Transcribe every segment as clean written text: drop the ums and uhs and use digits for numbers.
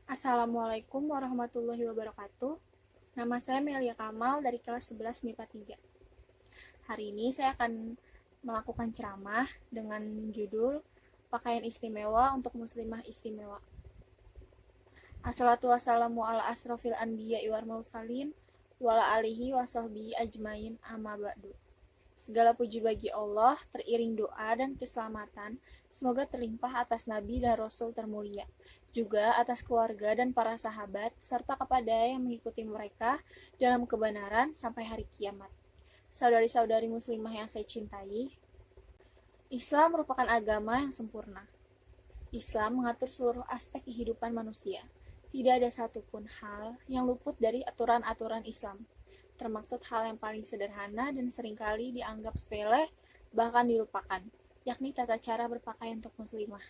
Assalamualaikum warahmatullahi wabarakatuh. Nama saya Melia Kamal dari kelas 11 MIPA 3. Hari ini saya akan melakukan ceramah dengan judul Pakaian Istimewa untuk Muslimah Istimewa. Assalatu wassalamu ala asrofil anbiya wal mursalin wala alihi wasahbihi ajmain amma ba'du. Segala puji bagi Allah, teriring doa dan keselamatan, semoga terlimpah atas Nabi dan Rasul termulia, juga atas keluarga dan para sahabat, serta kepada yang mengikuti mereka dalam kebenaran sampai hari kiamat. Saudari-saudari muslimah yang saya cintai, Islam merupakan agama yang sempurna. Islam mengatur seluruh aspek kehidupan manusia. Tidak ada satupun hal yang luput dari aturan-aturan Islam, termasuk hal yang paling sederhana dan seringkali dianggap sepele, bahkan dilupakan, yakni tata cara berpakaian untuk muslimah.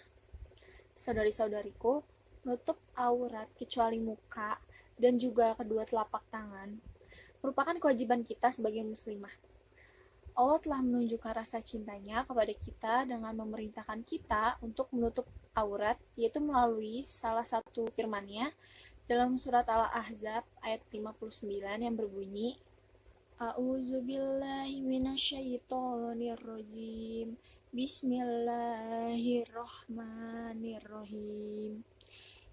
Saudari-saudariku, menutup aurat kecuali muka dan juga kedua telapak tangan merupakan kewajiban kita sebagai muslimah. Allah telah menunjukkan rasa cintanya kepada kita dengan memerintahkan kita untuk menutup aurat, yaitu melalui salah satu firman-Nya dalam surat Al-Ahzab ayat 59 yang berbunyi, A'udzubillahi minasyaitonirrajim. Bismillahirrahmanirrahim.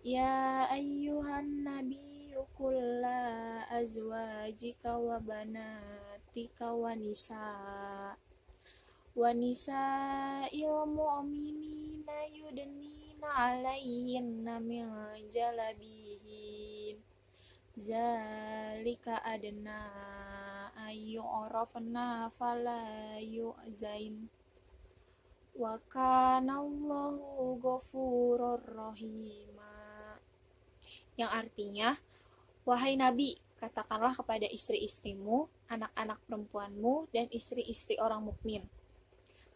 Ya ayyuhan nabiyyu qul la azwajika wa banatika wa nisa'il mu'minina yudnina 'alaihinna min jalabihin. Zalika adna ayyu'rafna fala yu'zain. Wa kana Allahu ghafurur rahima. Yang artinya, wahai Nabi, katakanlah kepada istri-istrimu, anak-anak perempuanmu, dan istri-istri orang mukmin.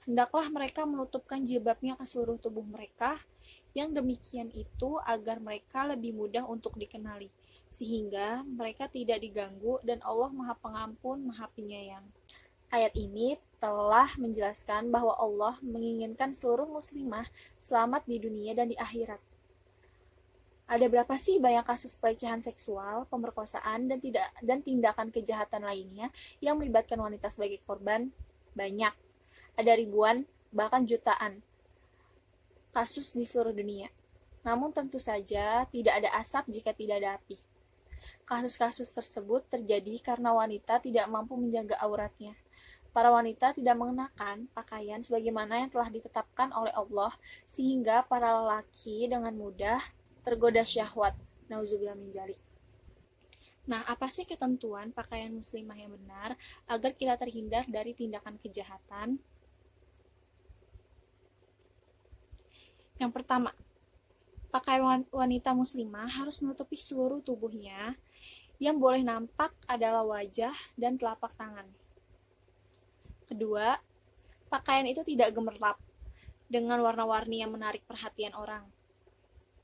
Hendaklah mereka menutupkan jilbabnya ke seluruh tubuh mereka, yang demikian itu agar mereka lebih mudah untuk dikenali, sehingga mereka tidak diganggu dan Allah Maha Pengampun, Maha Penyayang. Ayat ini telah menjelaskan bahwa Allah menginginkan seluruh muslimah selamat di dunia dan di akhirat. Ada berapa sih banyak kasus pelecehan seksual, pemerkosaan, dan tindakan kejahatan lainnya yang melibatkan wanita sebagai korban? Banyak. Ada ribuan, bahkan jutaan kasus di seluruh dunia. Namun tentu saja tidak ada asap jika tidak ada api. Kasus-kasus tersebut terjadi karena wanita tidak mampu menjaga auratnya. Para wanita tidak mengenakan pakaian sebagaimana yang telah ditetapkan oleh Allah, sehingga para lelaki dengan mudah tergoda syahwat. Nauzubillah min dzalik. Nah, apa sih ketentuan pakaian muslimah yang benar agar kita terhindar dari tindakan kejahatan? Yang pertama, pakaian wanita muslimah harus menutupi seluruh tubuhnya. Yang boleh nampak adalah wajah dan telapak tangan. Kedua, pakaian itu tidak gemerlap dengan warna-warni yang menarik perhatian orang.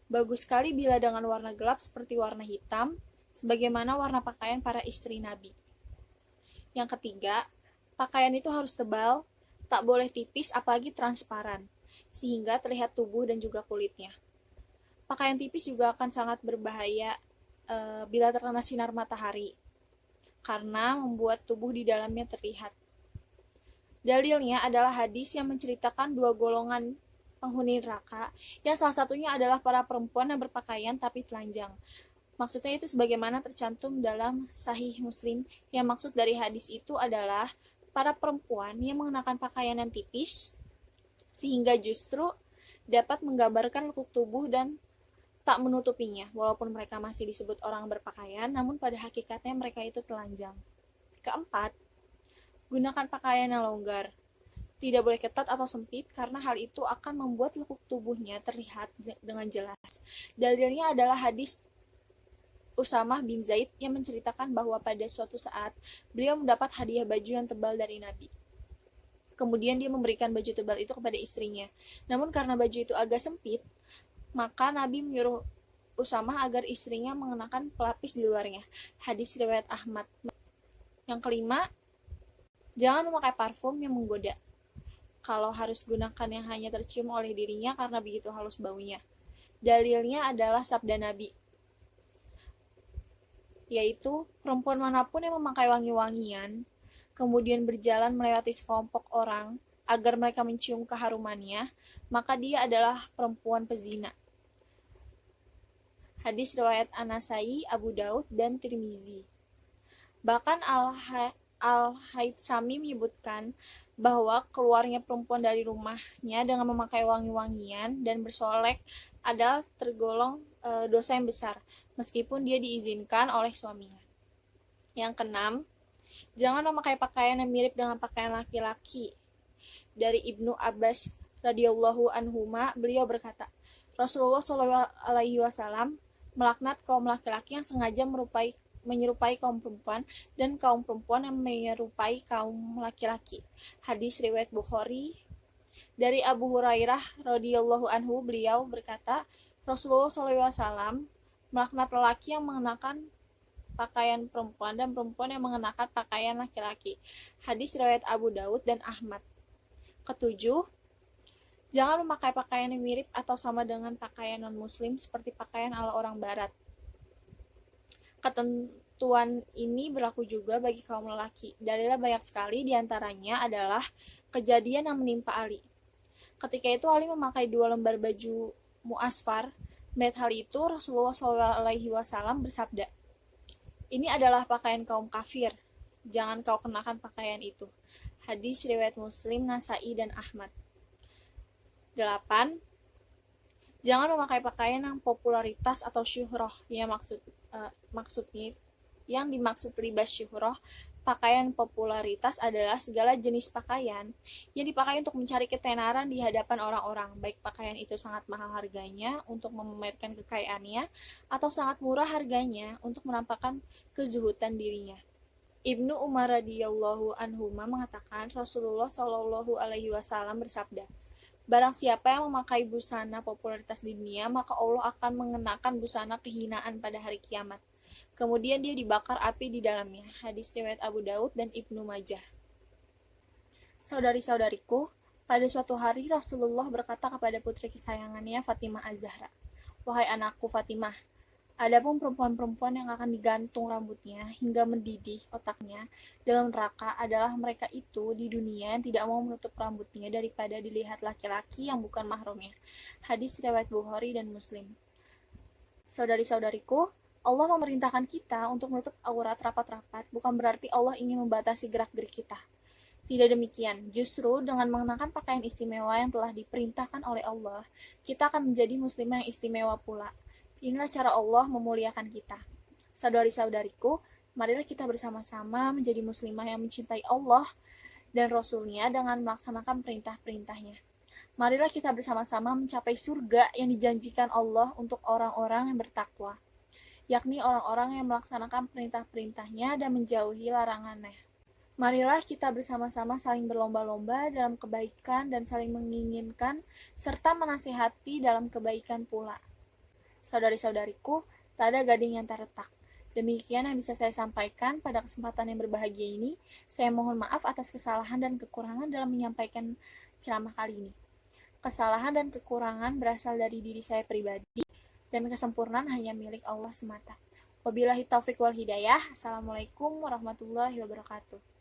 Bagus sekali bila dengan warna gelap seperti warna hitam, sebagaimana warna pakaian para istri Nabi. Yang ketiga, pakaian itu harus tebal, tak boleh tipis apalagi transparan, sehingga terlihat tubuh dan juga kulitnya. Pakaian tipis juga akan sangat berbahaya bila terkena sinar matahari, karena membuat tubuh di dalamnya terlihat. Dalilnya adalah hadis yang menceritakan dua golongan penghuni neraka, yang salah satunya adalah para perempuan yang berpakaian tapi telanjang. Maksudnya itu sebagaimana tercantum dalam Sahih Muslim, yang maksud dari hadis itu adalah para perempuan yang mengenakan pakaian yang tipis, sehingga justru dapat menggambarkan lekuk tubuh dan tak menutupinya, walaupun mereka masih disebut orang berpakaian, namun pada hakikatnya mereka itu telanjang. Keempat, gunakan pakaian yang longgar. Tidak boleh ketat atau sempit, karena hal itu akan membuat lekuk tubuhnya terlihat dengan jelas. Dalilnya adalah hadis Usamah bin Zaid yang menceritakan bahwa pada suatu saat beliau mendapat hadiah baju yang tebal dari Nabi. Kemudian dia memberikan baju tebal itu kepada istrinya. Namun karena baju itu agak sempit, maka Nabi menyuruh Usamah agar istrinya mengenakan pelapis di luarnya. Hadis riwayat Ahmad. Yang kelima, jangan memakai parfum yang menggoda. Kalau harus gunakan yang hanya tercium oleh dirinya karena begitu halus baunya. Dalilnya adalah sabda Nabi, yaitu perempuan manapun yang memakai wangi-wangian, kemudian berjalan melewati sekelompok orang agar mereka mencium keharumannya, maka dia adalah perempuan pezina. Hadis riwayat An-Nasai, Abu Daud, dan Tirmizi. Bahkan Al-Haytsami menyebutkan bahwa keluarnya perempuan dari rumahnya dengan memakai wangi-wangian dan bersolek adalah tergolong dosa yang besar, meskipun dia diizinkan oleh suaminya. Yang keenam, jangan memakai pakaian yang mirip dengan pakaian laki-laki. Dari Ibnu Abbas radhiyallahu anhuma, beliau berkata, Rasulullah SAW melaknat kaum laki-laki yang sengaja menyerupai kaum perempuan dan kaum perempuan yang menyerupai kaum laki-laki. Hadis riwayat Bukhari. Dari Abu Hurairah radhiyallahu anhu, beliau berkata, Rasulullah SAW melaknat lelaki yang mengenakan pakaian perempuan dan perempuan yang mengenakan pakaian laki-laki. Hadis riwayat Abu Daud dan Ahmad. Ketujuh, jangan memakai pakaian yang mirip atau sama dengan pakaian non-muslim seperti pakaian ala orang barat. Ketentuan ini berlaku juga bagi kaum lelaki. Dalilnya banyak sekali, diantaranya adalah kejadian yang menimpa Ali. Ketika itu Ali memakai 2 lembar baju muasfar. Melihat hal itu, Rasulullah SAW bersabda, ini adalah pakaian kaum kafir. Jangan kau kenakan pakaian itu. Hadis riwayat Muslim, Nasai, dan Ahmad. 8. Jangan memakai pakaian yang popularitas atau syuhroh. Yang dimaksud libas syuhroh, pakaian popularitas adalah segala jenis pakaian yang dipakai untuk mencari ketenaran di hadapan orang-orang, baik pakaian itu sangat mahal harganya untuk memamerkan kekayaannya atau sangat murah harganya untuk menampakkan kezuhudan dirinya. Ibnu Umar radhiyallahu anhuma mengatakan Rasulullah Shallallahu alaihi wasallam bersabda, barang siapa yang memakai busana popularitas di dunia, maka Allah akan mengenakan busana kehinaan pada hari kiamat. Kemudian dia dibakar api di dalamnya. Hadis riwayat Abu Daud dan Ibnu Majah. Saudari-saudariku, pada suatu hari Rasulullah berkata kepada putri kesayangannya Fatimah Az-Zahra, wahai anakku Fatimah, adapun perempuan-perempuan yang akan digantung rambutnya hingga mendidih otaknya dalam neraka adalah mereka itu di dunia yang tidak mau menutup rambutnya daripada dilihat laki-laki yang bukan mahramnya. Hadis riwayat Bukhari dan Muslim. Saudari-saudariku, Allah memerintahkan kita untuk menutup aurat rapat-rapat, bukan berarti Allah ingin membatasi gerak-gerik kita. Tidak demikian, justru dengan mengenakan pakaian istimewa yang telah diperintahkan oleh Allah, kita akan menjadi muslimah yang istimewa pula. Inilah cara Allah memuliakan kita. Saudari-saudariku, marilah kita bersama-sama menjadi muslimah yang mencintai Allah dan Rasul-Nya dengan melaksanakan perintah-perintahnya. Marilah kita bersama-sama mencapai surga yang dijanjikan Allah untuk orang-orang yang bertakwa, yakni orang-orang yang melaksanakan perintah-perintahnya dan menjauhi larangannya. Marilah kita bersama-sama saling berlomba-lomba dalam kebaikan dan saling menginginkan serta menasihati dalam kebaikan pula. Saudari-saudariku, tak ada gading yang terletak. Demikian yang bisa saya sampaikan pada kesempatan yang berbahagia ini. Saya mohon maaf atas kesalahan dan kekurangan dalam menyampaikan ceramah kali ini. Kesalahan dan kekurangan berasal dari diri saya pribadi, dan kesempurnaan hanya milik Allah semata. Wabillahi taufiq wal hidayah. Assalamualaikum warahmatullahi wabarakatuh.